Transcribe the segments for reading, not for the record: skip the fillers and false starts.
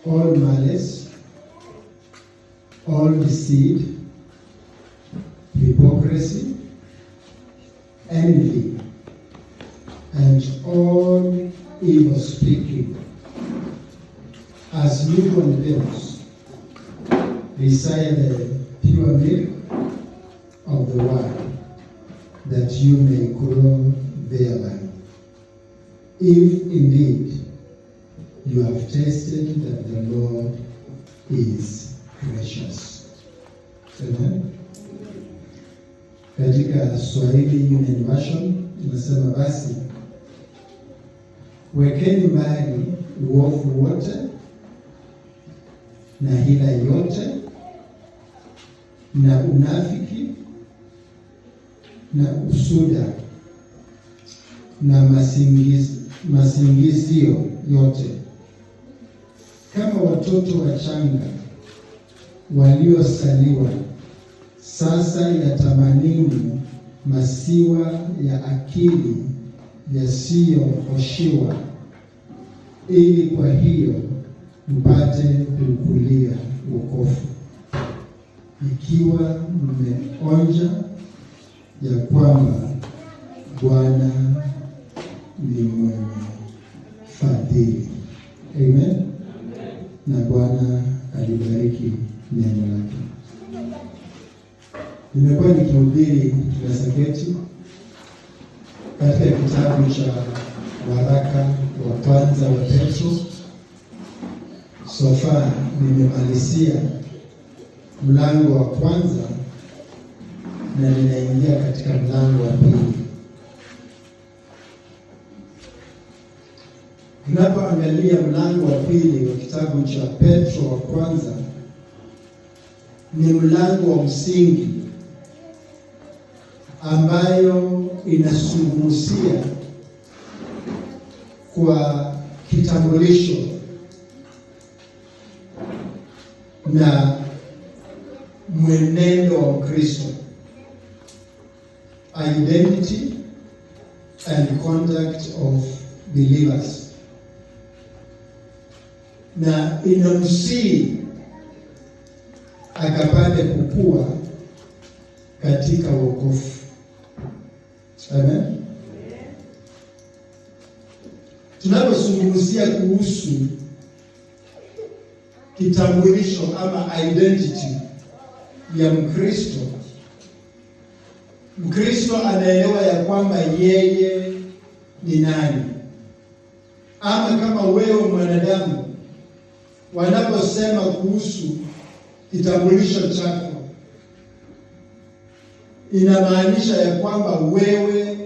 all malice, all deceit, hypocrisy, envy, and all evil speaking. As newborn babes, desire the pure milk of the word, that you may grow thereby. If indeed you have tasted that the Lord is gracious. Amen. Katika Swahili Union Version inasema, basi wekeni mbali uovu wote na hila yote na unafiki na usuda na masingizio yote, kama watoto wachanga waliosaliwa, sasa yatamanini masiwa ya akili yasiyohoshiwa, ili kwa hiyo mpate kuukulia wokovu, ikiwa mmeonja ya kwamba Bwana ni mwenye fadhili. Amen. Na Bwana alibariki neno lake. Nimekuwa nikihubiri Kilasageti katika kitabu cha waraka wa kwanza wa Petro. So far nimemalizia mlango wa kwanza na ninaingia katika mlango wa pili. Tunapoangalia mlango wa pili wa kitabu cha Petro wa kwanza, ni mlango wa msingi ambayo inazungumzia kwa kitambulisho na mwenendo wa Kristo, identity and conduct of believers, na inamsihi akapate kukua katika wokovu. Amen. Tunapozungumzia kuhusu kitambulisho ama identity ya Mkristo, Mkristo anaelewa ya kwamba yeye ni nani. Ama kama wewe mwanadamu, wanaposema kuhusu kitambulisho chako, inamaanisha ya kwamba wewe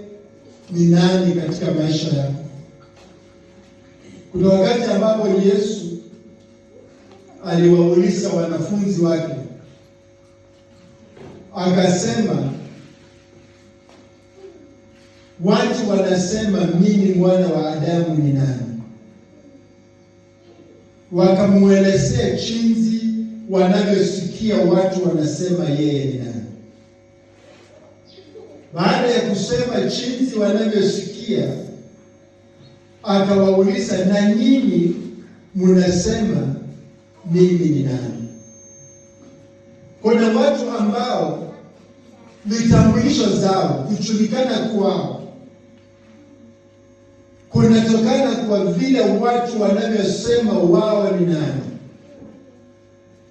ni nani katika maisha yako. Kuna wakati ambapo Yesu aliwauliza wanafunzi wake, akasema, watu wanasema mimi mwana wa Adamu ni nani? Wakamuelezea jinsi wanavyosikia watu wanasema yeye ni nani. Baada ya kusema jinsi wanavyosikia, akawauliza, na nyinyi mnasema mimi ni nani? Kuna watu ambao vitambulisho zao, kujulikana kwao kunatokana kwa vile watu wanavyosema wao ni nani.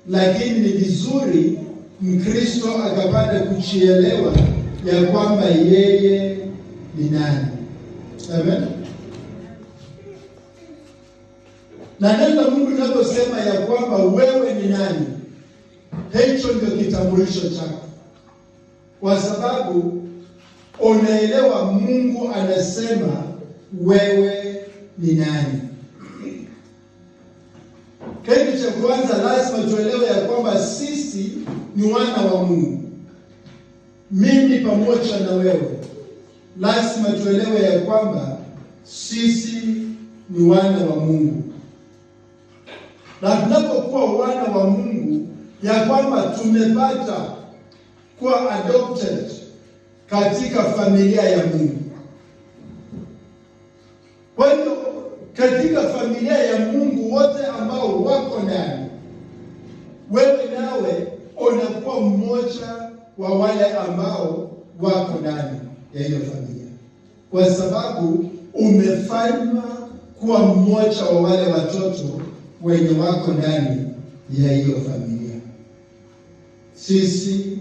Lakini ni vizuri Mkristo akapata kujielewa ya kwamba yeye ni nani. Amen. Na neno la Mungu linaposema ya kwamba wewe ni nani, hicho ndio kitambulisho chako, kwa sababu unaelewa Mungu anasema wewe ni nani. Kitu cha kwanza lazima tuelewe ya kwamba sisi ni wana wa Mungu. Mimi pamoja na wewe lazima tuelewe ya kwamba sisi ni wana wa Mungu. Na tunapokuwa wana wa Mungu, ya kwamba tumepata kuwa adopted katika familia ya Mungu. Kwa hiyo katika familia ya Mungu, wote ambao wako wako ndani, wewe nawe unakuwa mmoja wa wale ambao wako ndani ya hiyo familia, kwa sababu umefanywa kuwa mmoja wa wale watoto wenye wako ndani ya hiyo familia. Sisi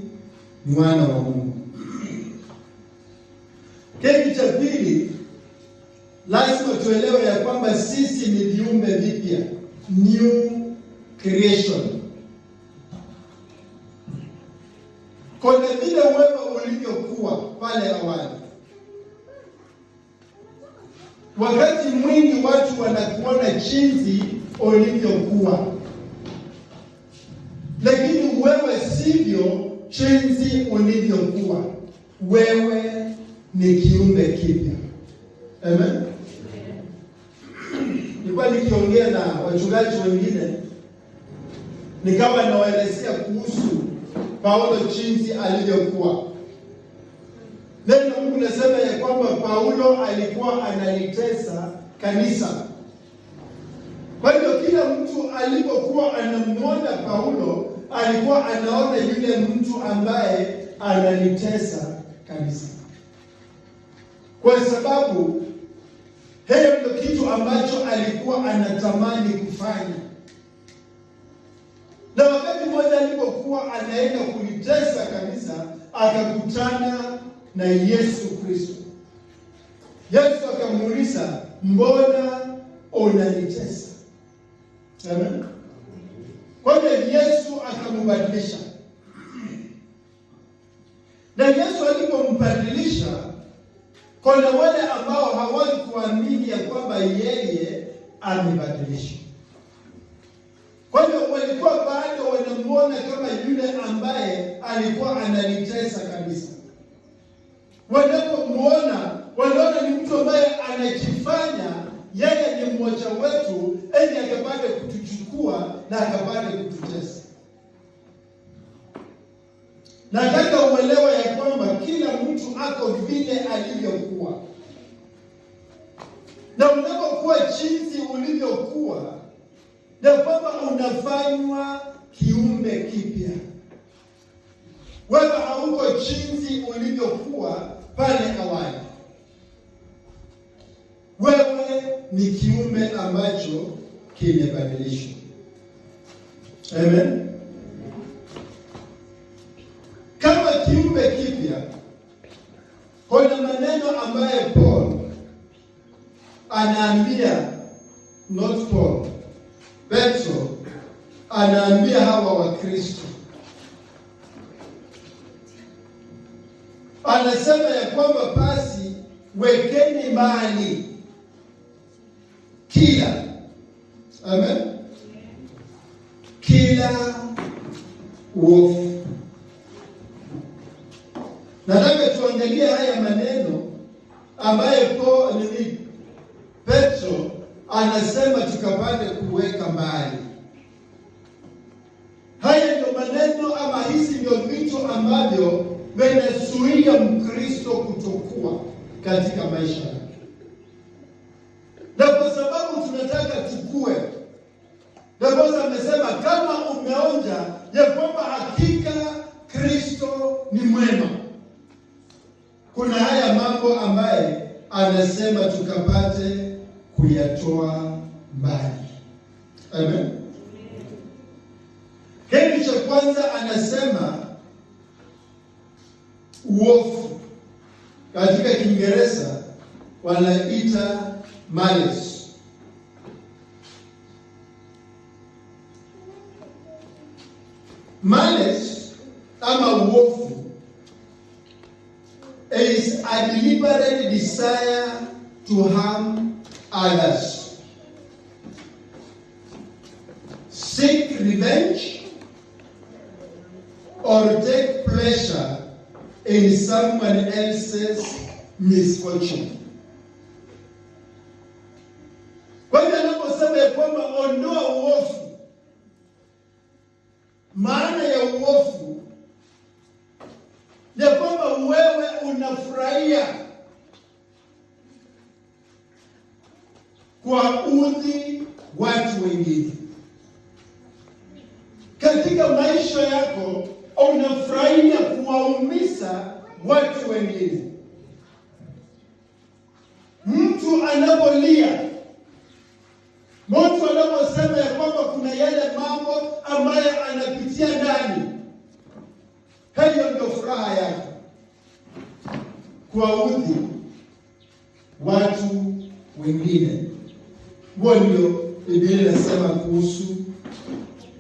ni wana wa Mungu. Kitu cha pili, lazima tuelewe ya kwamba sisi ni viumbe vipya, new creation. Kwa vile wewe ulivyokuwa pale awali, wakati mwingi watu wanakuona jinsi ulivyokuwa, lakini wewe sivyo jinsi ulivyokuwa. Wewe ni kiumbe kipya. Amen. Nilikuwa nikiongea na wachungaji wengine, nikawa nawaelezea kuhusu Paulo jinsi alivyokuwa. Neno la Mungu nasema ya kwamba Paulo alikuwa analitesa kanisa. Kwa hivyo kila mtu alipokuwa anamwona Paulo, alikuwa anaona yule mtu ambaye analitesa kanisa, kwa sababu hiyo ndio kitu ambacho alikuwa anatamani kufanya. Na wakati mmoja alipokuwa anaenda kulitesa kanisa, akakutana na Yesu Kristo. Yesu akamuuliza, mbona unalitesa? Amen. Kwa hiyo Yesu akambadilisha. Na Yesu alipombadilisha, kuna wale ambao hawakuamini ya kwamba yeye amebadilishwa. Kwa hiyo walikuwa bado wanamuona kama yule ambaye alikuwa analitesa kanisa. Wanapomuona, wanaona ni mtu ambaye anajifanya yeye ni mmoja wetu, ili akapate kutuchukua na akapate kututesa. Nataka uelewe ya kwamba kila mtu ako vile alivyokuwa. Na unapokuwa jinsi ulivyokuwa, na kwamba unafanywa kiumbe kipya. Wewe hauko jinsi ulivyokuwa pale awali. Wewe ni kiumbe ambacho kimebadilishwa. Amen. Kama kiumbe kipya, kuna maneno ambaye Paul anaambia, not Paul, Petro anaambia hawa Wakristo. Anasema ya kwamba basi wekeni mbali kila, amen, kila uovu. Nataka tuangalie haya maneno ambaye Petro anasema tukapate kuweka mbali. Haya ndio maneno ama hizi ndio vitu ambavyo vinazuia Mkristo kutokuwa katika maisha yake. Na kwa sababu tunataka tukue, na Bwana amesema kama umeonja ya kwamba hakika Kristo ni mwema, kuna haya mambo ambaye anasema tukapate kuyatoa mbali. Amen. Kitu cha kwanza anasema uovu. Katika Kiingereza wanaita malice. Malice ama uovu is a deliberate desire to harm others, seek revenge, or take pleasure in someone else's misfortune. Kwa hiyo anaposema ya kwamba ondoa uovu, maana ya uovu ya kwamba wewe unafurahia kuwaudhi watu wengine. katika maisha yako unafurahia kuwaumiza watu wengine. Mtu anapolia, mtu anaposema ya kwamba kuna yale mambo ambayo anapitia ndani, hiyo ndio furaha yake, kuwaudhi watu wengine. Huo ndio Biblia inasema kuhusu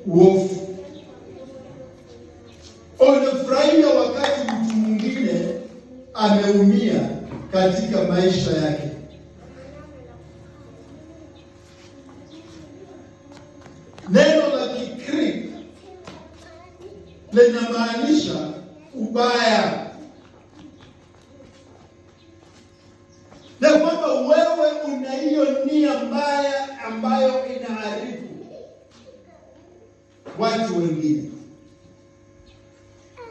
uovu. Unafurahia wakati mtu mwingine ameumia katika maisha yake. Neno la Kigiriki linamaanisha ubaya, na kwamba wewe una hiyo nia mbaya ambayo inaharibu watu wengine.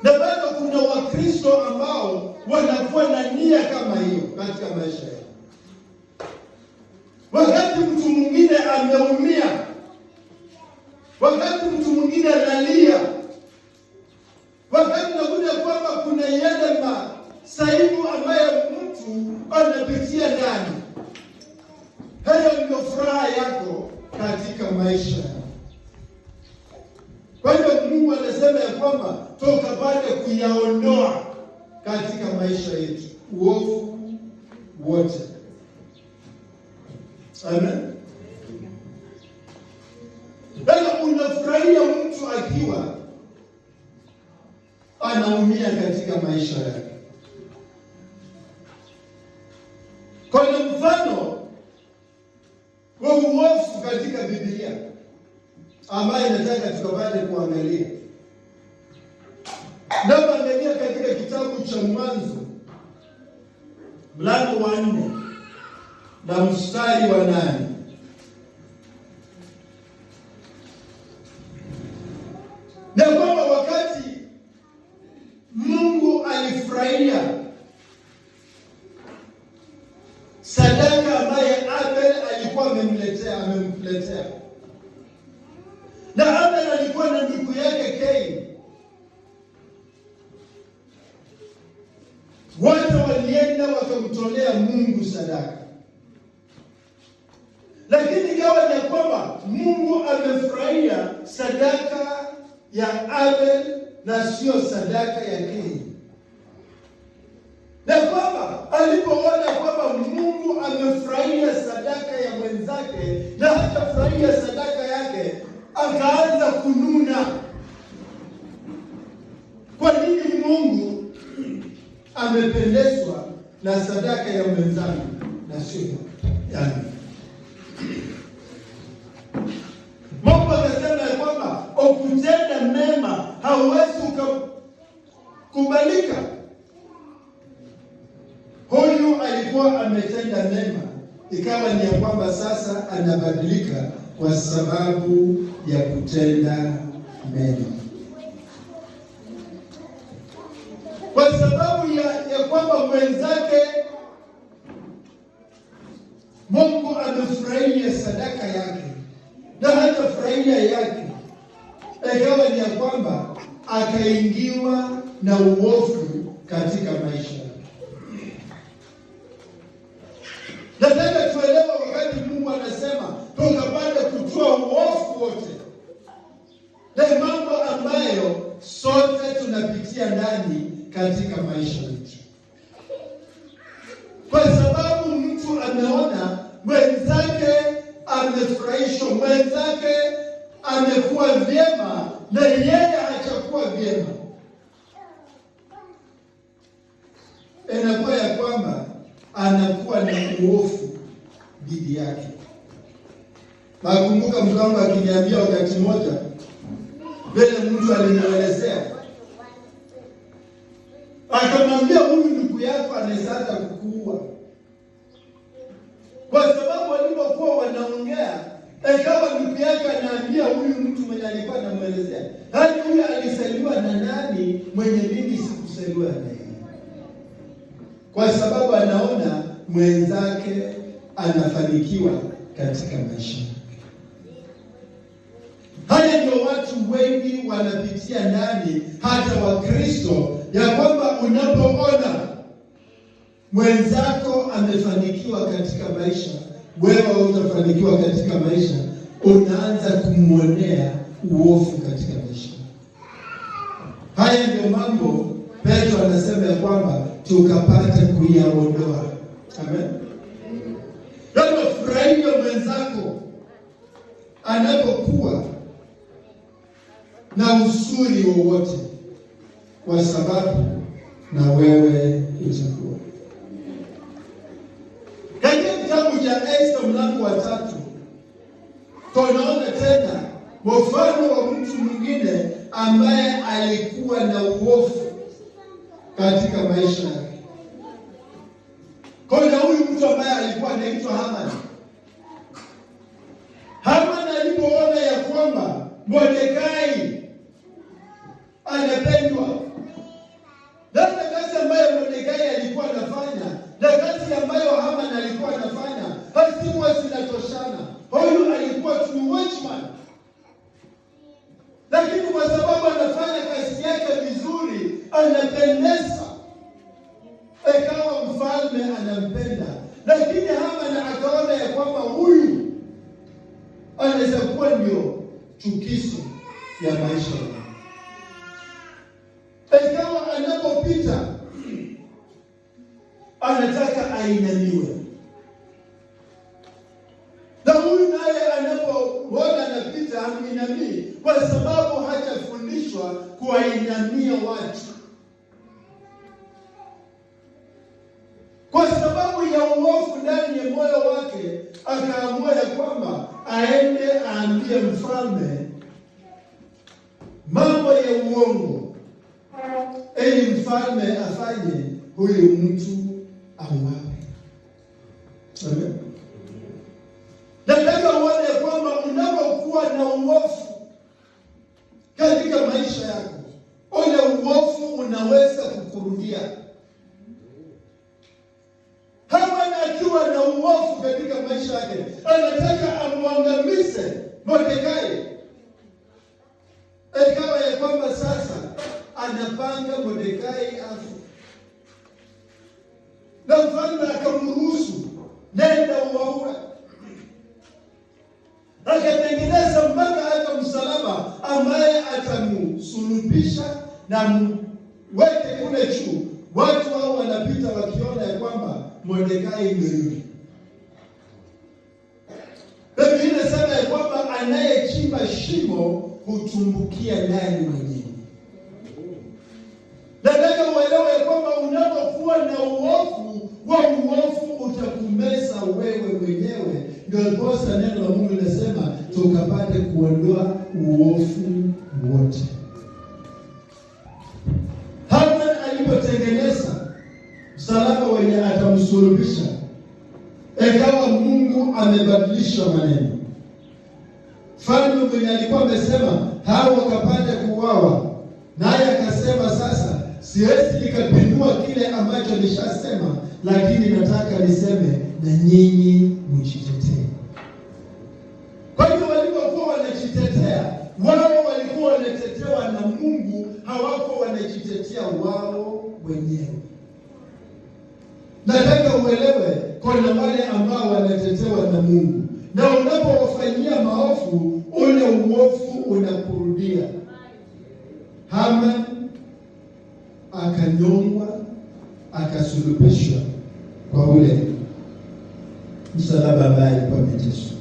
Na bado kuna Wakristo ambao wanakuwa na nia kama hiyo katika maisha yao. Wakati mtu mwingine ameumia, wakati mtu mwingine analia, wakati unakuta kwamba kuna yale masaibu ambayo mtu anapitia ndani, hiyo ndio furaha yako katika maisha. Kwa hiyo Mungu anasema ya kwamba tukapate kuyaondoa katika maisha yetu uovu wote. Amen. Ndio unafurahia mtu akiwa anaumia katika maisha yake. Kwa mfano wa uovu katika Biblia ambaye nataka tukapate kuangalia. Na angalia katika kitabu cha Mwanzo mlango wa 4 na mstari wa 8. Na kwamba wakati Mungu alifurahia sadaka ambaye Abel alikuwa amemletea, na Abel alikuwa na ndugu yake Kain. Wote walienda wakamtolea Mungu sadaka. Lakini ikawa ni kwamba Mungu amefurahia sadaka ya Abel na sio sadaka ya Kain. Na kwamba alipoona kwamba Mungu amefurahia sadaka ya mwenzake na hatafurahia sadaka yake, akaanza kununa. Kwa nini Mungu amependezwa na sadaka ya mwenzangu na sio yangu? Mungu akasema ya kwamba ukutenda mema hauwezi kukubalika. Huyu alikuwa ametenda mema, ikawa ni ya kwamba sasa anabadilika kwa sababu ya kutenda mema. Kwa sababu ya kwamba mwenzake Mungu amefurahia sadaka yake na hata furahia yake, ikawa ni ya kwamba akaingiwa na uovu katika maisha. Nataka tuelewe wakati Mungu anasema tukapata kutoa uovu wote, na mambo ambayo sote tunapitia ndani katika maisha yetu. Kwa sababu mtu ameona mwenzake amefurahishwa, mwenzake amekuwa vyema na yeye hachakuwa vyema, inakuwa ya kwamba anakuwa na uovu dhidi yake. Nakumbuka mkangu akiniambia wakati mmoja, vile mtu alinielezea, akamwambia huyu ndugu yako anaweza hata kukuua. Kwa sababu walipokuwa wanaongea, ikawa ndugu yake anaambia huyu mtu mwenye alikuwa anamuelezea, hadi huyu alisaliwa na nani mwenye mimi sikusaliwa na yeye. Kwa sababu anaona mwenzake anafanikiwa katika maisha. Haya ndio watu wengi wanapitia ndani, hata Wakristo, ya kwamba unapoona mwenzako amefanikiwa katika maisha, wewe hutafanikiwa katika maisha, unaanza kumwonea uovu katika maisha. Haya ndio mambo Petro anasema ya kwamba tukapata kuyaondoa. Amen. Ndio furahia mwenzako anapokuwa na uzuri wowote, kwa sababu na wewe utakuwa. Katika kitabu cha Esta mlango wa 3 tunaona tena mfano wa mtu mwingine ambaye alikuwa na uovu katika maisha yake. Kwa huyu mtu ambaye alikuwa anaitwa Haman. Haman alipoona ya kwamba Mordekai anapendwa, na kazi ambayo Mordekai alikuwa anafanya na kazi ambayo Haman alikuwa anafanya hazikuwa zinatoshana. Huyu alikuwa tu watchman, lakini kwa sababu anafanya kazi yake vizuri, anapendeza, ikawa mfalme anampenda. Lakini Haman akaona ya kwamba huyu anaweza kuwa ndio chukizo ya maisha yake. Ikawa anapopita anataka ainamiwe, na huyu naye anapoona anapita hamuinamii, kwa sababu hajafundishwa kuwainamia watu. Kwa sababu ya uovu ndani ya moyo wake, akaamua ya kwamba aende aambie mfalme mambo ya uongo, ili mfalme afanye huyu mtu auawe. Amen. Nataka uone kwamba unapokuwa na uovu katika maisha yako, ule uovu unaweza kukurudia. Haman akiwa na uovu katika maisha yake, anataka amwangamize Mordekai. Ikawa ya kwamba sasa anapanga Mordekai afu, na mfalme akamruhusu, nenda uwaue. Akatengeneza mpaka hata msalaba ambaye atamsulubisha na mweke kule juu. Watu hao wanapita wakiona ya kwamba Mordekai ndio yule. Biblia inasema ya kwamba anayechimba shimo hutumbukia ndani mwenyewe. Nataka uelewe ya kwamba unapokuwa na uovu, wa uovu utakumeza wewe mwenyewe. Ndio posa neno la Mungu linasema tukapate kuondoa uovu wote. Haman alipotengeneza msalaba wenye atamsulubisha, ikawa Mungu amebadilisha maneno. Mfalme mwenye alikuwa amesema hao wakapate kuuawa, naye akasema sasa siwezi nikapindua kile ambacho nishasema, lakini nataka niseme na nyinyi mjitetee. Kwa hiyo walipokuwa wanajitetea, wao walikuwa wanatetewa na Mungu, hawako wanajitetea wao wenyewe. Nataka uelewe, kuna wale ambao wanatetewa na Mungu, na unapowafanyia maovu, ule uovu unakurudia. Haman akanyongwa, akasulubishwa kwa ule msalaba ambaye alikuwa ameteswa.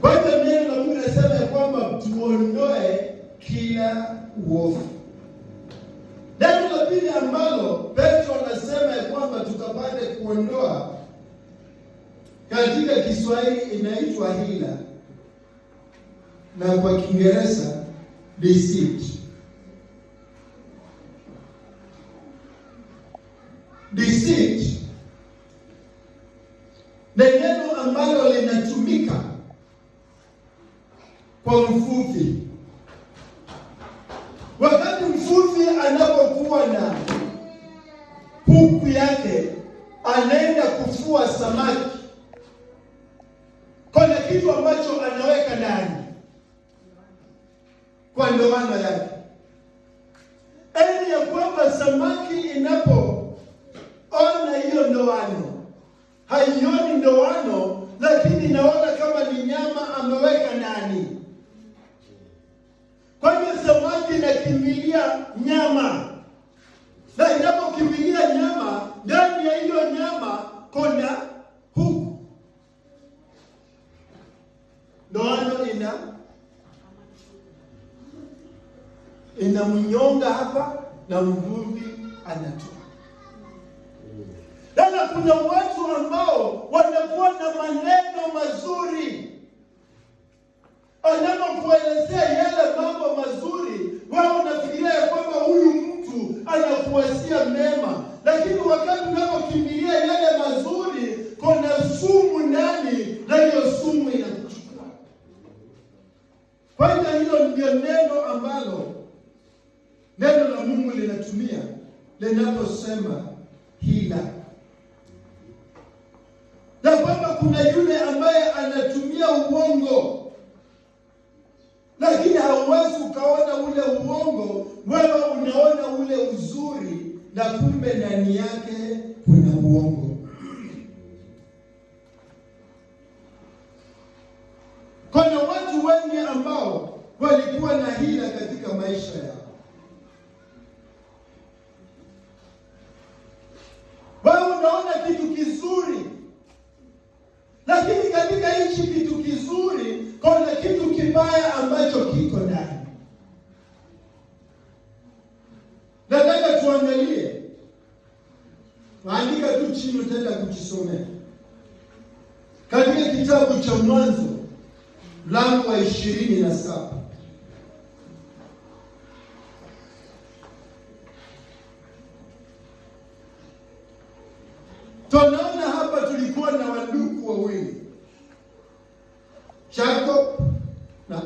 Kwa hiyo neno la Mungu linasema ya kwamba tuondoe kila uovu. Neno la pili ambalo Petro anasema ya kwamba tukapate kuondoa, katika Kiswahili inaitwa hila, na kwa Kiingereza deceit. Deceit ni neno ambalo linatumika kwa mvuvi. Wakati mvuvi anapokuwa na huku yake, anaenda kufua samaki, kuna kitu ambacho anaweka ndani. kwa ndoano yake. Ili ya kwamba samaki inapoona hiyo ndoano, haioni ndoano, lakini inaona kama ni nyama ameweka ndani. Kwa hiyo samaki inakimbilia nyama, na inapokimbilia nyama, ndani ya hiyo nyama kuna huku ndoano inamnyonga hapa na mvuvi anatoa. Na kuna watu ambao wanakuwa na maneno mazuri, anapokuelezea yale mambo mazuri, wao unafikiria ya kwamba huyu mtu anakuwasia mema, lakini wakati unapokimbilia yale mazuri, kuna sumu ndani, na hiyo sumu inakuchukua. Kwa hiyo hilo ndio neno ambalo neno la Mungu linatumia linaposema hila. Na kwamba kuna yule ambaye anatumia uongo, lakini hauwezi ukaona ule uongo, wewe unaona ule uzuri, na kumbe ndani yake kuna uongo. Kuna watu wengi ambao walikuwa na hila katika maisha yao. Wewe unaona kitu kizuri, lakini katika hichi kitu kizuri kuna kitu kibaya ambacho kiko ndani. Nataka tuangalie, maandika tu chini, utaenda kujisomea katika kitabu cha Mwanzo mlango wa 27. Tunaona hapa tulikuwa na wandugu wawili, Jacob na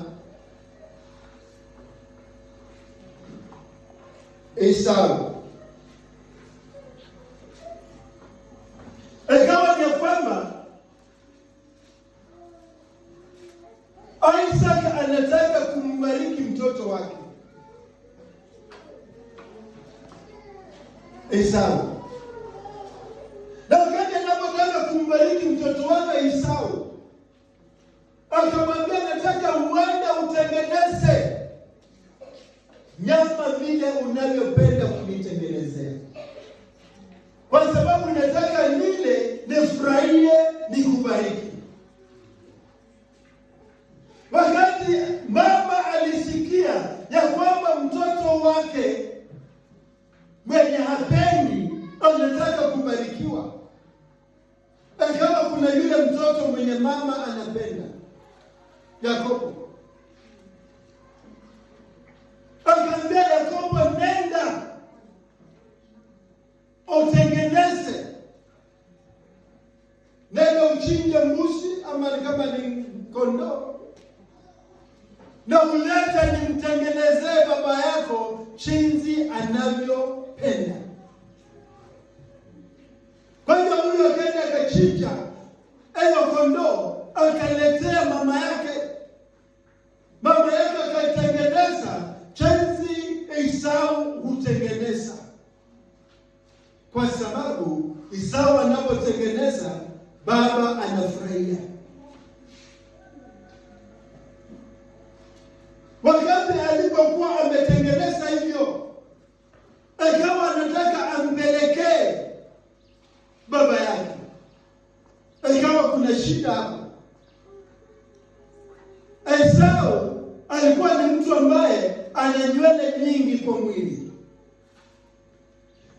Esau. Ikawa ni kwamba Isaac anataka kumbariki mtoto wake Esau. Na wakati anapotaka kumbariki mtoto wake Esau, akamwambia, nataka uende utengeneze nyama vile unavyopenda kunitengenezea, kwa sababu nataka nile, nifurahie, nikubariki. Wakati mama alisikia ya kwamba mtoto wake mwenye hapendi anataka kubarikiwa, kama kuna yule mtoto mwenye mama anapenda, Yakobo, akamwambia Yakobo, nenda utengeneze, nenda uchinje mbuzi ama kama ni kondoo, na ulete nimtengenezee baba yako jinsi anavyopenda. Kwa hiyo huyo akaenda akachinja hiyo kondoo, akaletea mama yake. Mama yake akaitengeneza jinsi Esau hutengeneza, kwa sababu Esau anapotengeneza baba anafurahia. Wakati alipokuwa ametengeneza hivyo, akawa anataka ampelekee baba yake, ikawa kuna shida hapo. Esau alikuwa ni mtu ambaye ana nywele nyingi kwa mwili.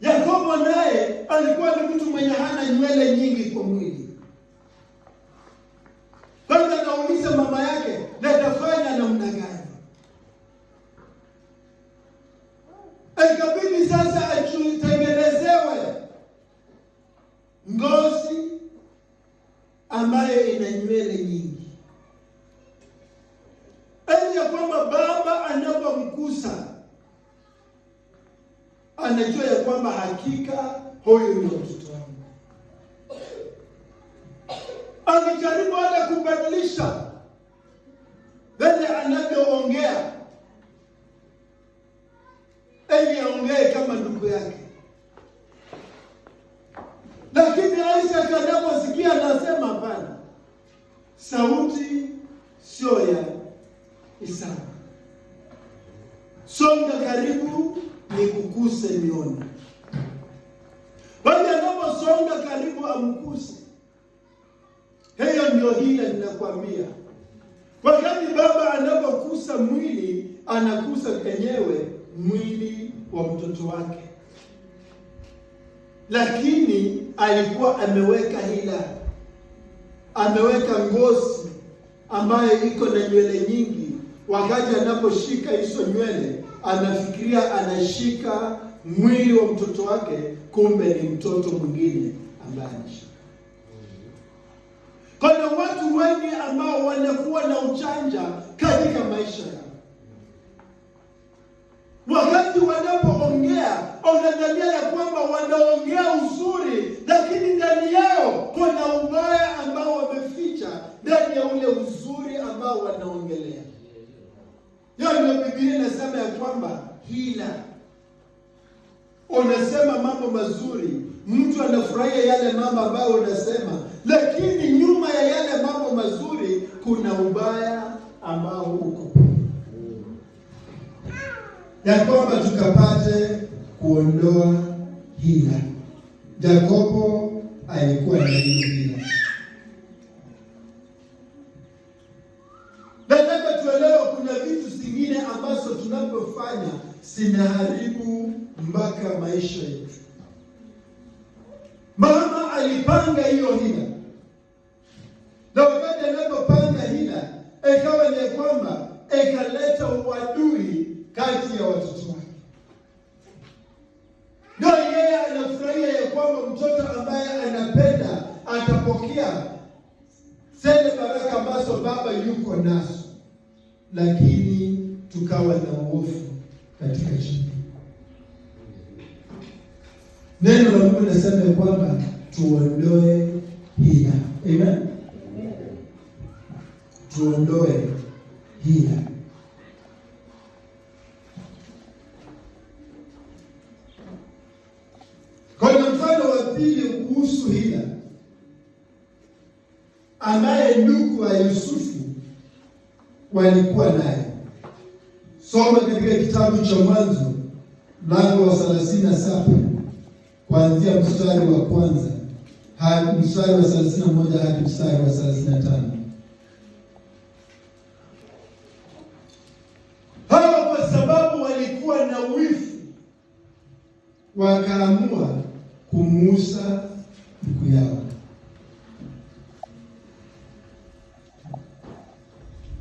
Yakobo naye alikuwa ni mtu mwenye hana nywele nyingi kwa mwili. Kwanza nauliza mama yake, natafanya namna gani? Ikabidi sasa atengenezewe ngozi ambayo ina nywele nyingi, ili ya kwamba baba anapomkusa anajua ya kwamba hakika huyu ni mtoto wangu. Alijaribu hata kubadilisha vile anavyoongea, ndugu yake. Lakini Isaka anaposikia anasema hapana, sauti sio ya Isaka. Songa karibu nikukuse nione. Bali anaposonga karibu amkuse. Hiyo ndio hila ninakwambia. Wakati baba anapokusa mwili, anakusa kenyewe mwili wa mtoto wake. Lakini alikuwa ameweka hila. Ameweka ngozi ambayo iko na nywele nyingi. Wakati anaposhika hizo nywele, anafikiria anashika mwili wa mtoto wake, kumbe ni mtoto mwingine ambaye anashika. Kuna watu wengi ambao wanakuwa na ujanja katika maisha yao. Wakati wanapoongea, unadhania ya kwamba wanaongea uzuri, lakini ndani yao kuna ubaya ambao wameficha ndani ya ule uzuri ambao wanaongelea. Hiyo ndio Biblia inasema ya kwamba hila. Unasema mambo mazuri, mtu anafurahia yale mambo ambayo unasema, lakini nyuma ya yale mambo mazuri kuna ubaya ambao uko. Ya kwamba tukapate kuondoa hila. Yakobo alikuwa na hila. Nataka tuelewe kuna vitu zingine ambazo tunapofanya zinaharibu mpaka maisha yetu. Mama alipanga hiyo hila. Na wakati anapopanga hila, ikawa ni kwamba ikaleta uadui kati ya watoto wake. Ndio yeye anafurahia ya kwamba mtoto ambaye anapenda atapokea zile baraka ambazo baba yuko nazo. Lakini tukawa na uovu katika jamii. Neno la Mungu linasema ya kwamba tuondoe hila. Amen. Tuondoe hila. Kwa mfano wa pili kuhusu hila, ambaye ndugu wa Yusufu walikuwa naye. Soma katika kitabu cha Mwanzo mlango wa 37 kuanzia mstari wa kwanza hadi mstari wa 31 hadi mstari wa 35. Hawa kwa sababu walikuwa na wivu, wakaamua kumuuza ndugu yao.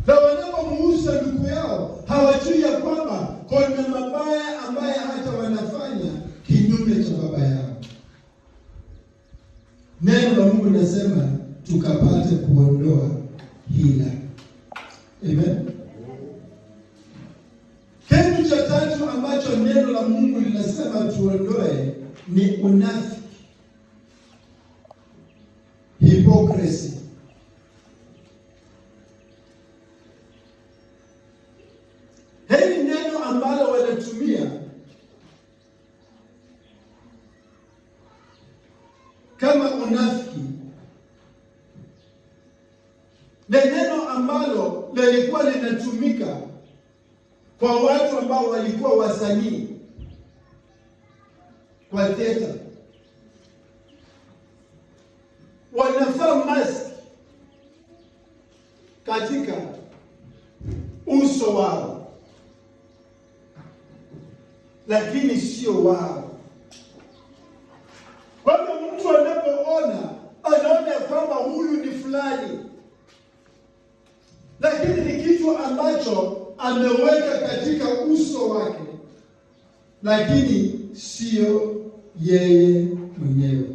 Na wanapomuuza ndugu yao, hawajui ya kwamba kuna mabaya ambaye hata wanafanya kinyume cha baba yao. Neno la Mungu linasema tukapate kuondoa hila. Amen. Kitu cha tatu ambacho neno la Mungu linasema tuondoe ni unafiki. Hypocrisy. Hili neno ambalo wanatumia kama unafiki ni neno ambalo lilikuwa linatumika kwa watu ambao walikuwa wasanii kwa theater. Wanavaa mask katika uso wao, lakini sio wao. Kwa hiyo mtu anapoona anaona kwamba huyu ni fulani, lakini ni kitu ambacho ameweka katika uso wake, lakini sio yeye mwenyewe.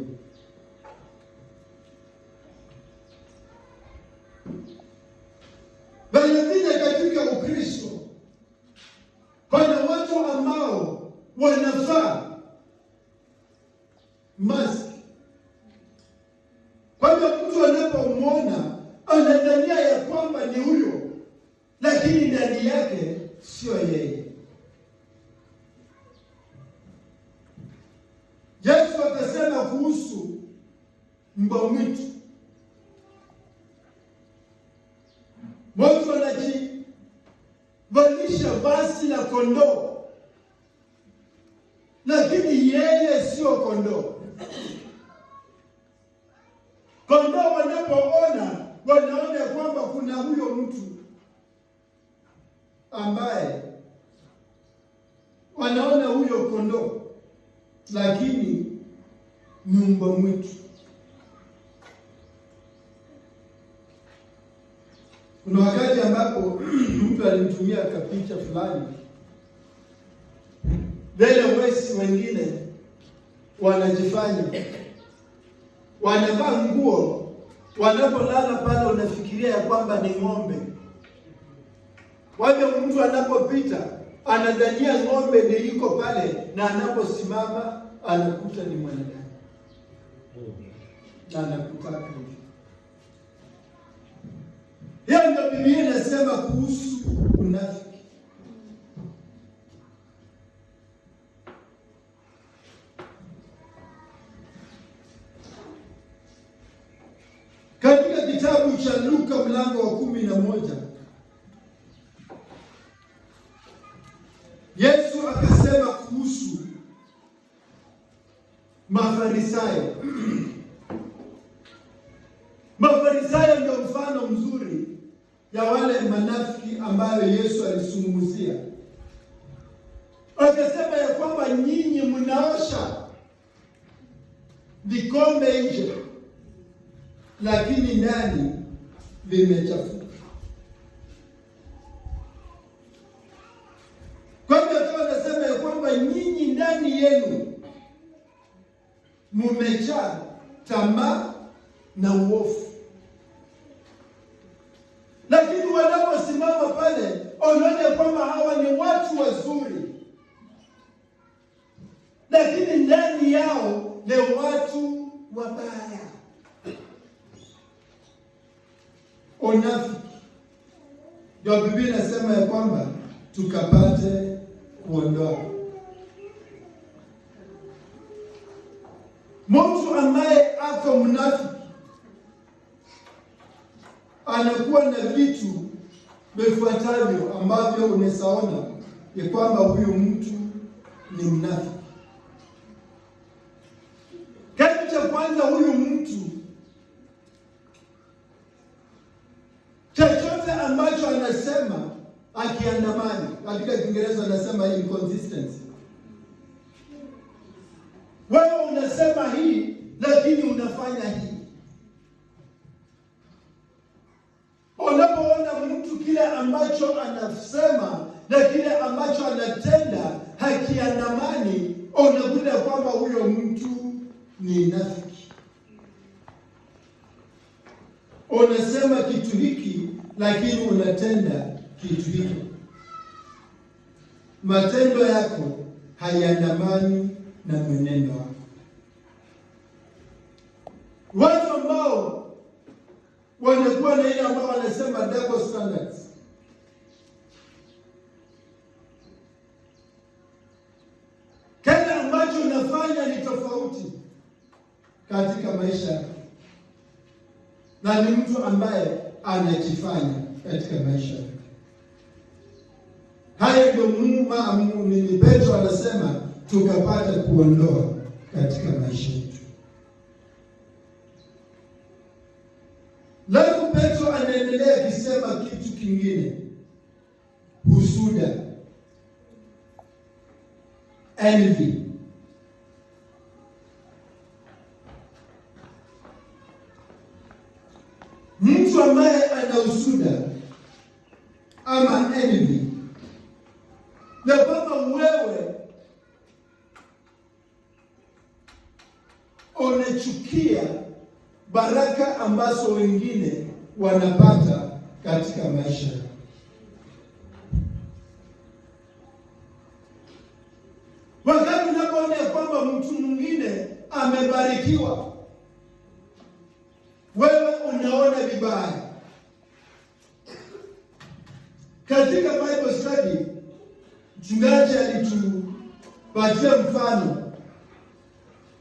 Vilevile katika Ukristo kuna watu ambao wanavaa mask. Kwa hiyo mtu anapomwona anadhania ya kwamba ni huyo, lakini ndani yake sio yeye. mbwa mwitu. Watu wanajivalisha vazi la kondoo, lakini yeye sio kondoo. Kondoo wanaona kwamba kuna huyo mtu ambaye wanaona huyo kondoo, lakini ni mbwa mwitu. Kuna wakati ambapo mtu alinitumia kapicha fulani, wale wesi wengine wanajifanya wanavaa nguo, wanapolala pale unafikiria ya kwamba ni ng'ombe. Wale mtu anapopita anadhania ng'ombe ni iko pale, na anaposimama anakuta ni mwanadamu. Na anakutaka hivi. Hiyo ndio Biblia inasema kuhusu unafiki. Katika kitabu cha Luka mlango wa 11, Yesu akasema kuhusu Mafarisayo. Mafarisayo ndio mfano mzuri ya wale manafiki ambayo Yesu alisungumzia. Akasema ya kwamba nyinyi mnaosha vikombe nje, lakini ndani vimechafuka. Kwa hivyo anasema ya kwamba nyinyi ndani yenu mumejaa tamaa na uovu. Lakini wanaposimama pale, wanaona kwamba hawa ni watu wazuri, lakini ndani yao ni watu wabaya. Unafiki ndio Biblia inasema ya kwamba tukapate kuondoa. Mtu ambaye ako mnafiki anakuwa na vitu vifuatavyo ambavyo unasaona ya kwamba huyu mtu ni mnafiki. Kitu cha kwanza, huyu mtu chochote ambacho anasema akiandamani, katika Kiingereza anasema inconsistency. Wewe unasema hii lakini unafanya hii. Unapoona mtu kile ambacho anasema na kile ambacho anatenda hakiandamani, unakuta kwamba huyo mtu ni nafiki. Unasema kitu hiki lakini unatenda kitu hiki. Matendo yako hayaandamani na mwenendo wako. Watu ambao wanakuwa na ile ambao wanasema double standards. Kile ambacho unafanya ni tofauti katika maisha yako, na ni mtu ambaye anajifanya katika maisha yako. Haya ndio ni Petro anasema tukapata kuondoa katika maisha yetu. Leo Petro anaendelea kusema kitu kingine, husuda, envy. Mtu ambaye ana husuda ama envy, na kama wewe unachukia baraka ambazo wengine wanapata katika maisha. Wakati unapoona kwamba mtu mwingine amebarikiwa, wewe unaona vibaya. Katika Bible study, mchungaji alitupatia mfano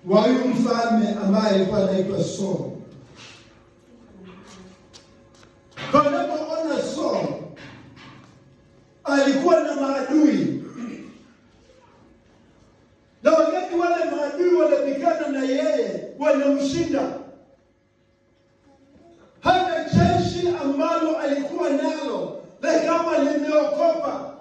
wa huyu mfalme ambaye alikuwa anaitwa Saul. Wanapoona Saul alikuwa na maadui, na wakati wale maadui wanapigana na yeye wanamshinda, hata jeshi ambalo alikuwa nalo na kama limeokopa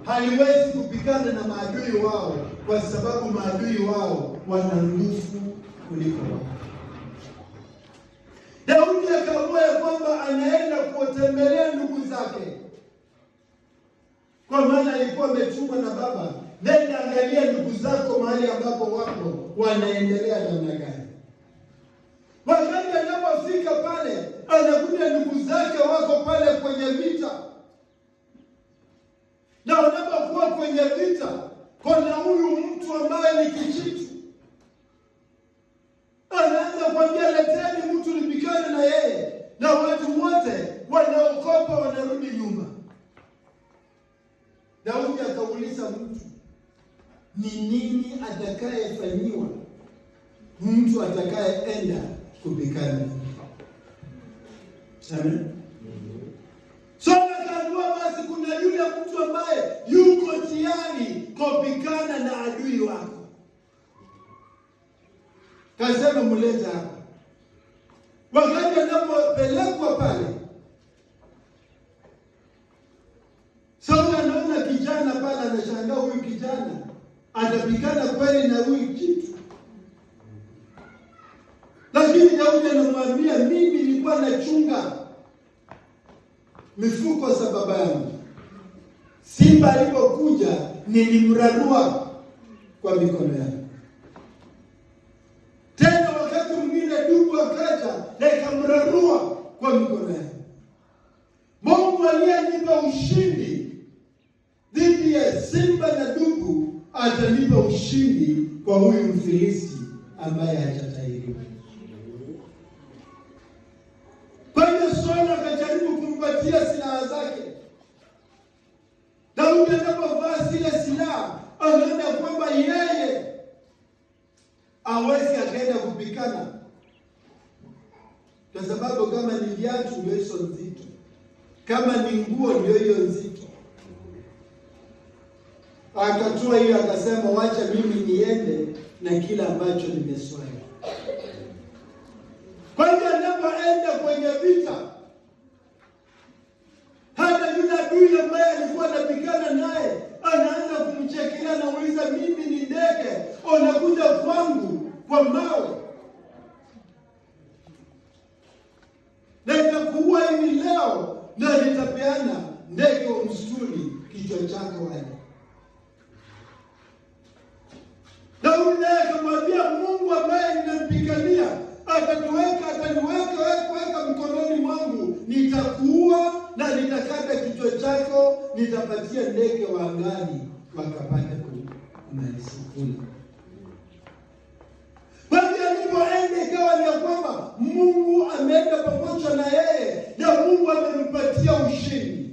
haliwezi kupigana na maadui wao, kwa sababu maadui wao wana nguvu kuliko wao. Daudi akaamua ya kwamba anaenda kuwatembelea ndugu zake, kwa maana alikuwa ametumwa na baba, nenda angalia ndugu zako mahali ambapo wako wanaendelea namna gani. Wakati anapofika pale, anakuta ndugu zake wako pale kwenye vita, na wanapokuwa kwenye vita, kuna huyu mtu ambaye ni kichitu anaanza kuambia, leteni mtu nipigane na yeye, na watu wote wanaokopa wanarudi nyuma. Daudi akauliza mtu, ni nini atakayefanyiwa mtu atakayeenda kupigana? Amen. So akaambiwa basi kuna yule mtu ambaye yuko tayari kupigana na adui wako. Kasema mlete hapa. Wakati anapopelekwa pale, Sauli anaona kijana pale, anashangaa huyu kijana atapigana kweli na huyu kitu. Lakini Daudi anamwambia, mimi nilikuwa nachunga mifuko za baba yangu. Simba alipokuja nilimrarua kwa mikono yangu. Tena wakati mwingine dubu akaja na ikamrarua kwa mikono yangu. Mungu aliyenipa ushindi dhidi ya simba na dubu atanipa ushindi kwa huyu Mfilisti ambaye hatatahiriwa. Kwa hiyo Sauli akajaribu kumpatia silaha zake. Daudi anapovaa zile silaha, anaona kwamba yeye hawezi akaenda kupigana, kwa sababu kama ni viatu ndio hizo nzito, kama ni nguo ndio hiyo nzito. Akatoa hiyo akasema, wacha mimi niende na kila ambacho nimeswaya. Kwa hiyo anapoenda kwenye vita, hata yule adui ambaye alikuwa anapigana naye anaanza kumchekelea na kuuliza, mimi ni ndege unakuja kwangu kwa mawe, na nitakuua hivi leo na nitapeana ndege wa msituni kichwa chako wewe. Daudi akamwambia, Mungu ambaye ninampigania ataniweka mkononi mwangu, nitakuua na nitakata kichwa chako, nitapatia ndege wa angani wakapata kumalizikula. Basi alipoenda ikawa ni kwamba Mungu ameenda pamoja na yeye, na Mungu amempatia ushindi.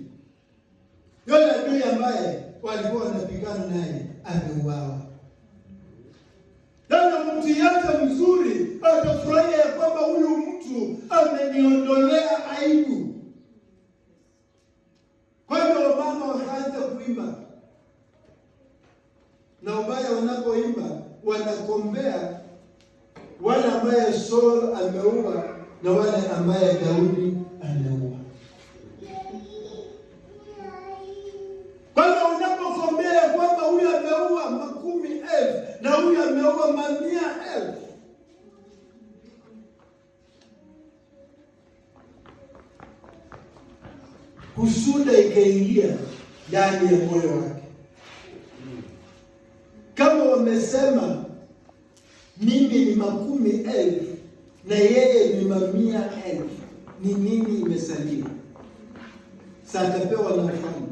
Yule adui ambaye walikuwa wanapigana naye ameuawa. Na mtu yake mzuri atafurahia ya kwamba huyu mtu ameniondolea aibu. Kwa hiyo wamama wakaanza kuimba, na ubaya wanapoimba wanakombea wale ambaye Saul ameua na wale ambaye Daudi ameua. Kwa hiyo unapokombea kwamba huyu ameua 10,000 na huyu ameua 100,000, husuda ikaingia ndani ya moyo wake. Kama wamesema mimi ni 10,000 na yeye ni 100,000, ni nini imesalia? Sasa atapewa na mfalme.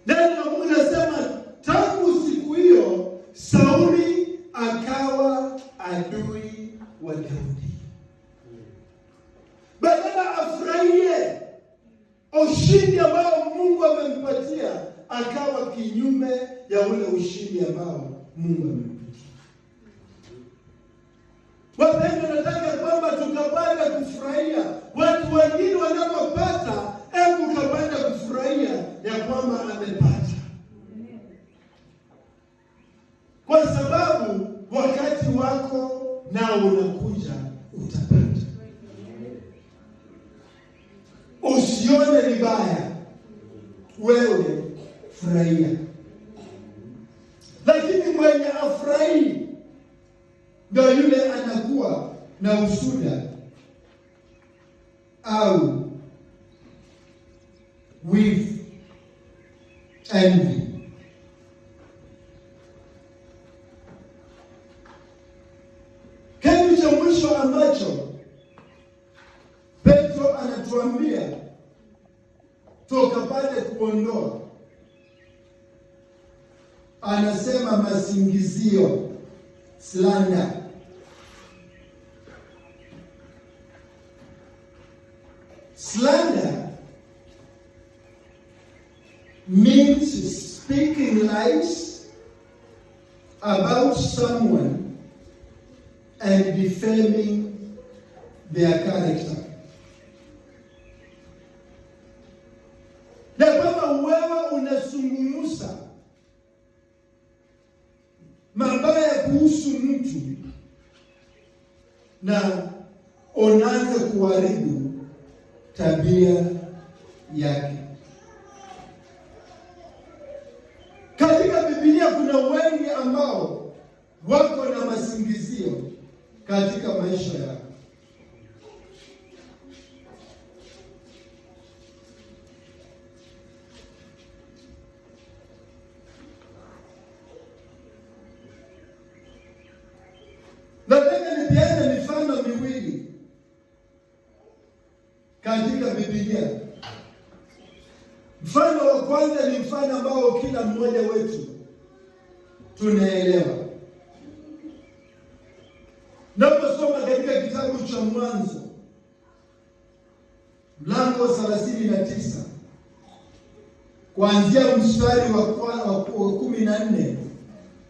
Neno la Mungu linasema tangu siku hiyo Sauli akawa adui wa Daudi. Badala afurahie ushindi ambao Mungu amempatia, akawa kinyume ya ule ushindi ambao Mungu amempatia. Wapendwa, nataka kwamba tukapanda kufurahia watu wengine wanapopata, hebu kapanda kufurahia ya kwamba amepata, kwa sababu wakati wako nao unakuja, utapata. Usione vibaya, wewe furahia. Lakini mwenye afurahi ndio yule anakuwa na usuda au with envy. Kitu cha mwisho ambacho Petro anatuambia tukapate kuondoa, anasema masingizio, slander. Slander means speaking lies about someone and defaming their character. Na kama wewe unazungumza mabaya kuhusu mtu na unaanza kuharibu tabia yake. Katika Biblia kuna wengi ambao wako na masingizio katika maisha yao. Nataka nipeane mifano miwili katika Biblia. Mfano wa kwanza ni mfano ambao kila mmoja wetu tunaelewa. Naposoma katika kitabu cha Mwanzo mlango 39 kuanzia mstari wa 14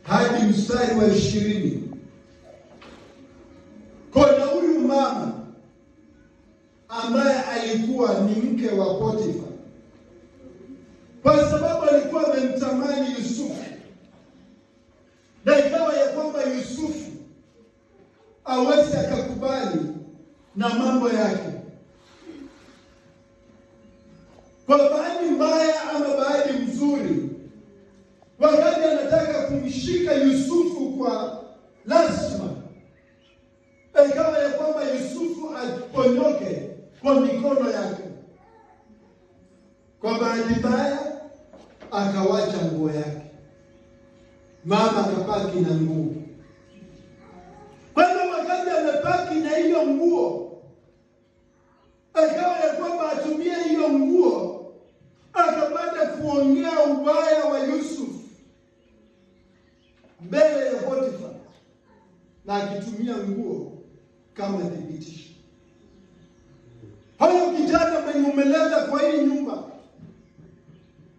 hadi mstari wa 20. Kuna huyu mama ambaye alikuwa ni mke wa Potifa, kwa sababu alikuwa amemtamani Yusufu, na ikawa ya kwamba Yusufu aweze akakubali na mambo yake. Kwa bahati mbaya ama bahati mzuri, wakati anataka kumshika Yusufu kwa lazima, ikawa ya kwamba Yusufu aponyoke kwa mikono yake. Kwa bahati mbaya akawacha nguo yake, mama akabaki na nguo. Kwa hiyo wakati amebaki na hiyo nguo, akawa ya kwamba atumie hiyo nguo, akapata kuongea ubaya wa Yusufu mbele ya Potifa, na akitumia nguo kama thibitisho. Hayo kijana mwenye umeleta kwa hii nyumba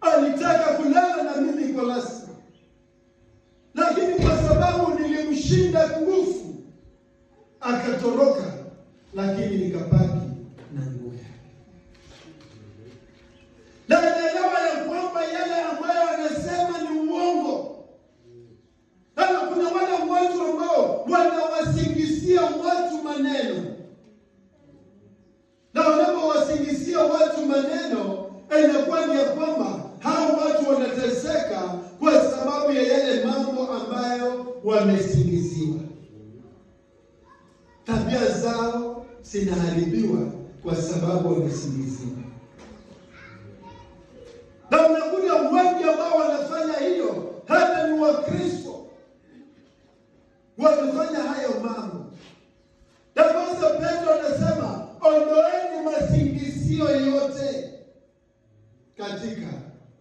alitaka kulala na mimi kwa lazima, lakini kwa sababu nilimshinda nguvu akatoroka, lakini nikabaki na nguo yake. Na naelewa ya kwamba yale ambayo anasema ni uongo. Na kuna wale watu ambao wanawasingizia watu maneno, na wanapowasingizia watu maneno, inakuwa ni ya kwamba hao watu wanateseka kwa sababu ya yale mambo ambayo wamesingiziwa. Tabia zao zinaharibiwa kwa sababu wamesingiziwa. Na unakuta wengi ambao wanafanya hiyo, hata ni Wakristo, wanafanya hayo mambo. Na kwanza Petro anasema, ondoeni masingizio yote katika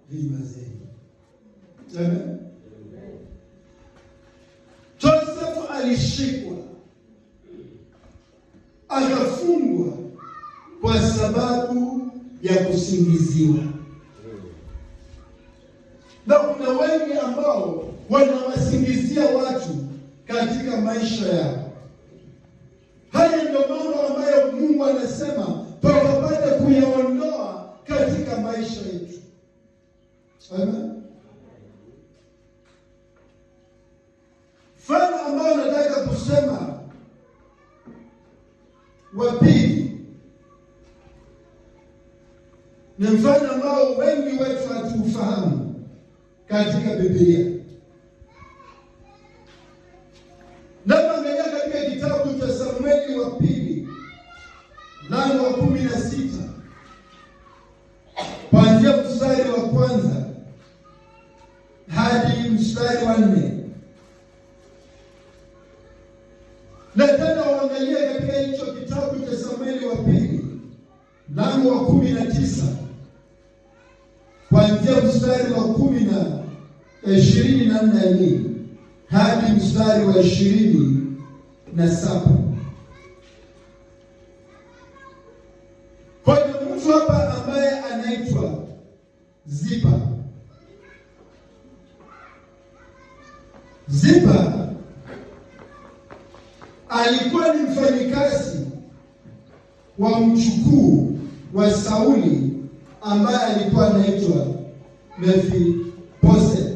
vinywa zenu. Amen. Joseph alishikwa, akafungwa kwa sababu ya kusingiziwa. Na kuna wengi ambao wanawasingizia watu katika maisha yao. Haya ndio mambo ambayo Mungu anasema tukapate kuyaondoa katika maisha yetu. Amen. Mfano ambao nataka kusema wa pili ni mfano ambao wengi wetu hatuufahamu katika Biblia. Napoangalia katika kitabu cha Samueli wa pili mlango wa 16 kuanzia mstari wa kwanza hadi mstari wa 4. Na tena uangalie katika hicho kitabu cha Samueli wa pili mlango wa 19 kuanzia mstari wa 24 hadi mstari wa 27. Kwa mtu hapa ambaye anaitwa Ziba. Ziba alikuwa ni mfanyikazi wa mjukuu wa Sauli ambaye alikuwa anaitwa Mefibosheth.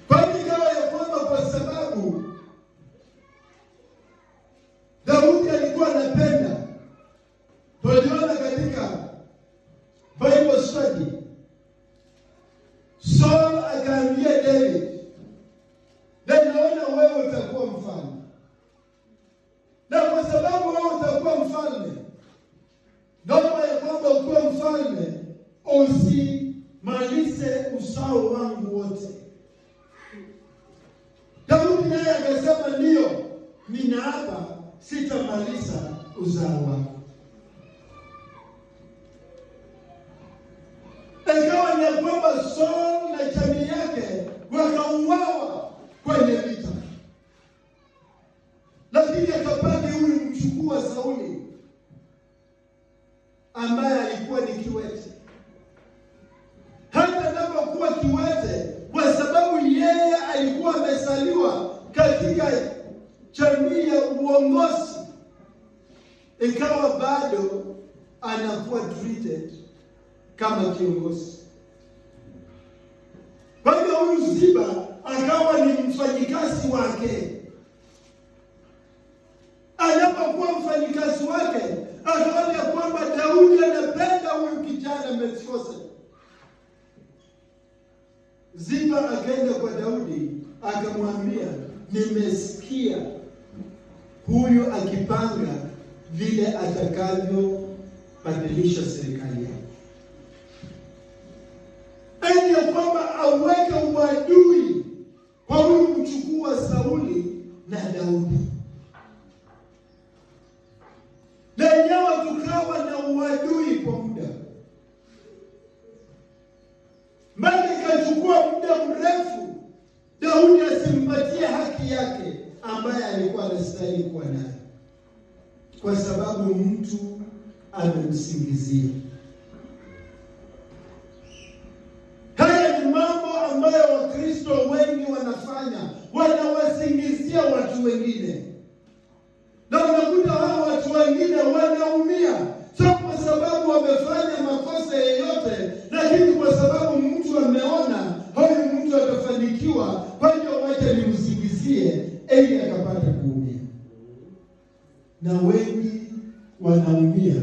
Kwa sababu Daudi alikuwa anapenda, tuliona katika Bible study, Saul akaambia David, naona wewe utakuwa mfalme. Na kwa sababu wewe utakuwa mfalme, naomba ya kwamba ukiwa mfalme usimalize uzao wangu wote. Daudi naye akasema ndio, ninaapa sitamaliza uzao wako. Ikawa ni kwamba Saul na jamii yake wakauawa kwenye vita. Lakini akabaki huyu mjukuu wa Sauli ambaye alikuwa ni kiwete. Hata anapokuwa kiwete, kwa sababu yeye alikuwa amesaliwa katika jamii ya uongozi, ikawa bado anakuwa treated kama kiongozi. Kwa hiyo huyu Ziba akawa ni mfanyikazi wake. Anapokuwa mfanyikazi wake, akaona kwamba Daudi anapenda huyu kijana Mefibosheth. Ziba akaenda kwa Daudi akamwambia, nimesikia huyu akipanga vile atakavyobadilisha serikali yake, ili kwamba aweke uadui kwa huyu mjukuu wa Sauli na Daudi. Na ingawa tukawa na uadui kwa muda, mbali ikachukua muda mrefu Daudi asimpatie haki yake ambaye alikuwa anastahili kuwa nayo, kwa sababu mtu amemsingizia. Haya ni mambo ambayo Wakristo wengi wanafanya, wanawasingizia watu wengine. Na unakuta hao watu wengine wanaumia, sio kwa sababu wamefanya makosa yoyote, lakini kwa sababu mtu ameona huyu mtu atafanikiwa, kwa hiyo wacha nimsingizie ili akapata kuumia. Na wengi wanaumia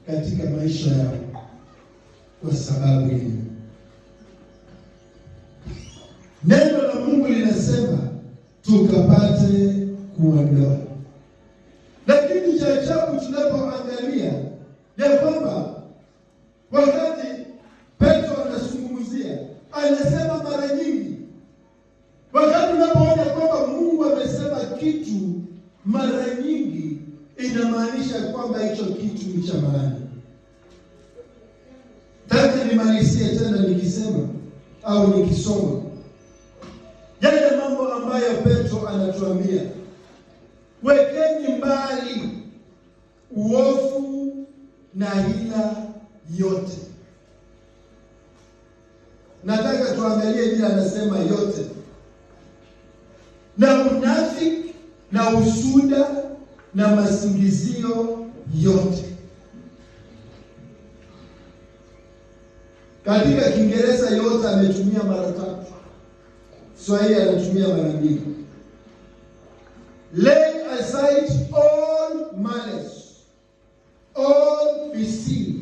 katika maisha yao kwa sababu hiyo. Neno la Mungu linasema tukapate kuondoa. Lakini cha ajabu tunapoangalia ya kwamba wakati Petro anazungumzia, anasema mara nyingi, wakati unapoona kwamba Mungu amesema kitu mara nyingi, inamaanisha kwamba hicho kitu ni cha maana. Nataka nimalizie tena nikisema au nikisoma yale mambo ambayo Petro anatuambia. Wekeni mbali uovu na hila yote. Nataka tuangalie vile anasema yote. Na unafiki na usuda na masingizio yote. Katika Kiingereza yote ametumia mara 3. Swahili anatumia mara 2. Lay aside all malice, all deceit,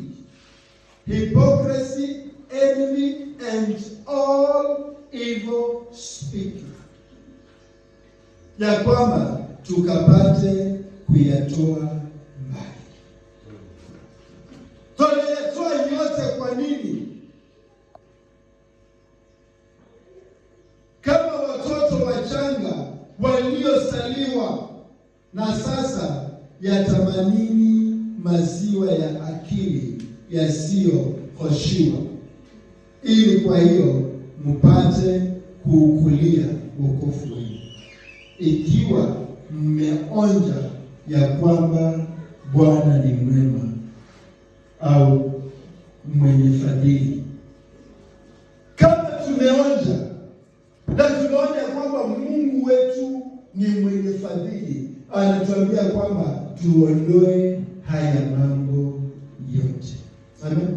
hypocrisy, envy, and all evil speaking, ya kwamba tukapate kuyatoa mbali. Tunayatoa yote kwa nini? Kama watoto wachanga waliosaliwa na sasa yatamanini maziwa ya akili yasiyohoshiwa, ili kwa hiyo mpate kuukulia wokovu wenu, ikiwa mmeonja ya kwamba Bwana ni mwema au mwenye fadhili. Kama tumeonja na tumeona kwamba Mungu wetu ni mwenye fadhili, anatuambia kwamba tuondoe haya mambo yote. Amen.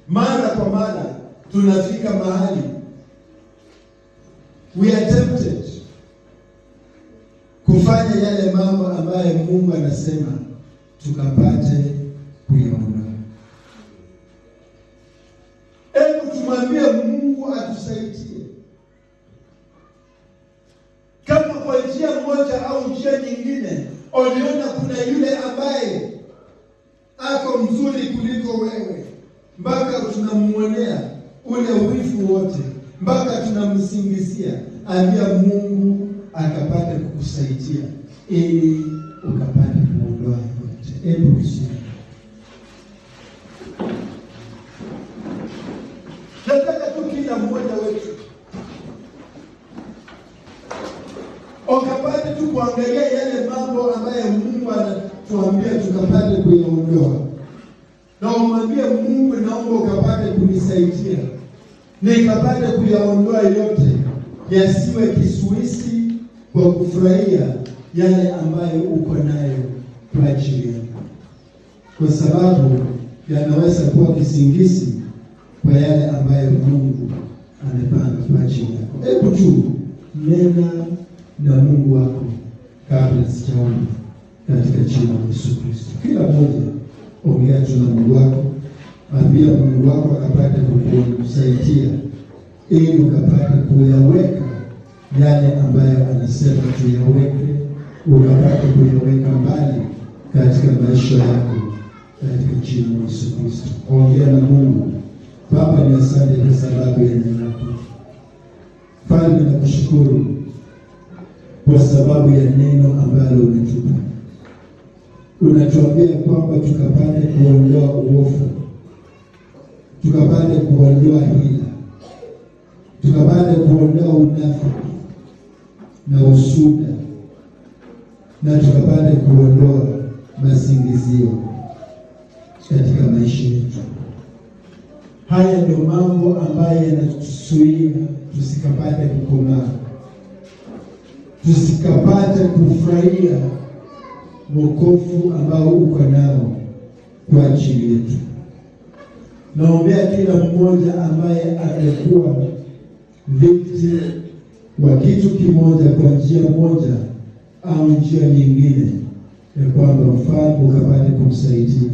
Mara kwa mara tunafika mahali we are tempted kufanya yale mambo ambayo Mungu anasema tukapate kuyaondoa. Hebu tumwambie Mungu atusaidie. Kama kwa njia moja au njia nyingine uliona kuna yule ambaye ako mzuri kuliko wewe, mpaka tunamuonea ule wivu wote, mpaka tunamsingizia, ambia Mungu akapate kukusaidia ili ukapate kuondoa yote. Hebu usikie. Nataka tu kila mmoja wetu ukapate tu kuangalia yale mambo ambayo Mungu anatuambia tukapate kuyaondoa, na umwambie Mungu, naomba ukapate kunisaidia nikapate kuyaondoa yote, yasiwe kisuisi kwa kufurahia yale ambayo uko nayo kwa ajili yangu, kwa sababu yanaweza kuwa kisingisi kwa yale ambayo Mungu amepanga kwa ajili yako. Hebu tu nena na Mungu wako kabla sijaomba, katika jina la Yesu Kristo. Kila mmoja ongea tu na Mungu wako, ambia Mungu wako akapate kukusaidia ili ukapate kuyaweka yale ambayo anasema tuyaweke, ukapate kuyaweka mbali katika maisha yako, katika jina la Yesu Kristo. Ongea na Mungu. Baba, ni asante kwa sababu ya neno lako. Mfalme, nakushukuru kwa sababu ya neno ambalo umetupa. Unatuambia kwamba tukapate kuondoa uovu, tukapate kuondoa hila, tukapate kuondoa unafiki na usuda, na tukapate kuondoa masingizio katika maisha yetu. Haya ndio mambo ambayo yanatuzuia tusikapate kukomaa, tusikapate kufurahia wokovu ambao uko nao kwa ajili yetu. Naombea kila mmoja ambaye atakuwa victim wa kitu kimoja kwa njia moja au njia nyingine, ya kwamba Mfalme ukapate kumsaidia,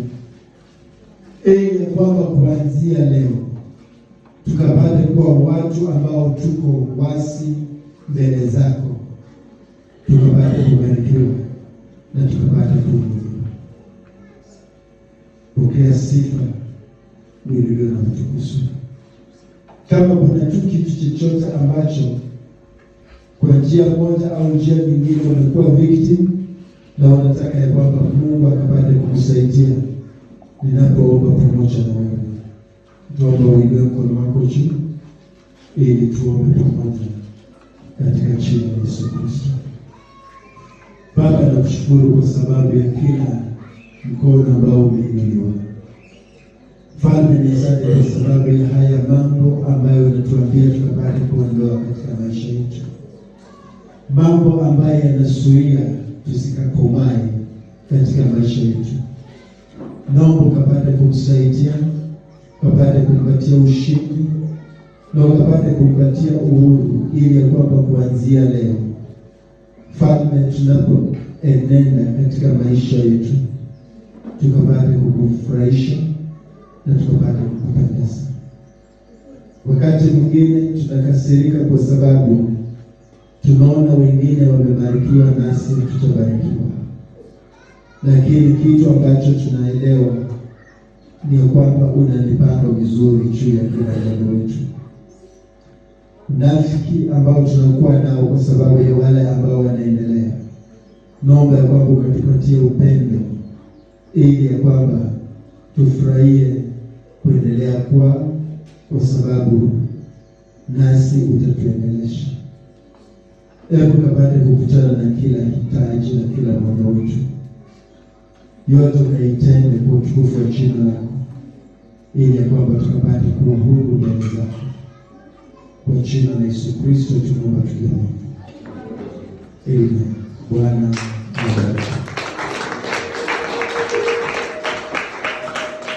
ili ya kwamba kuanzia leo tukapate kuwa watu ambao tuko wasi mbele zako, tukapate kubarikiwa na tukapate kuinuliwa. Pokea sifa vilivyo na utukufu. Kama kuna tu kitu chochote ambacho kwa njia moja au njia nyingine unakuwa victim na unataka ya kwamba Mungu akapate kukusaidia, ninapoomba pamoja na wewe, tuomba uinue mkono wako juu ili tuombe pamoja katika jina la Yesu Kristo. Baba, nakushukuru kwa sababu ya kila mkono ambao umeinuliwa. Mfalme, ni asante kwa sababu ya haya mambo ambayo unatuambia tukapate kuondoa katika maisha yetu. mambo ambayo yanasuia tusikakomae katika maisha yetu. Naomba ukapate kumsaidia, ukapate kumpatia ushindi, na ukapate kumpatia uhuru, ili ya kwamba kuanzia leo, Mfalme, tunapoenenda katika maisha yetu, tukapate kukufurahisha na tukapate kukupendeza. Wakati mwingine tunakasirika kwa sababu tunaona wengine wamebarikiwa nasi tutabarikiwa, lakini kitu ambacho tunaelewa ni kwamba una mipango mizuri juu ya kila jambo letu. Unafiki ambao tunakuwa nao kwa sababu ya wale ambao wanaendelea, naomba ya kwamba ukatupatie upendo, ili ya kwamba tufurahie kuendelea kwa sababu nasi utatuendelesha. Hebu kapate kukutana na kila hitaji na kila mmoja wetu, yote ukaitende kwa utukufu wa jina lako, ili ya kwamba tukapate kuwa huru mbele zako. Kwa jina la Yesu Kristo tunaomba tukiamini. Amen. Bwana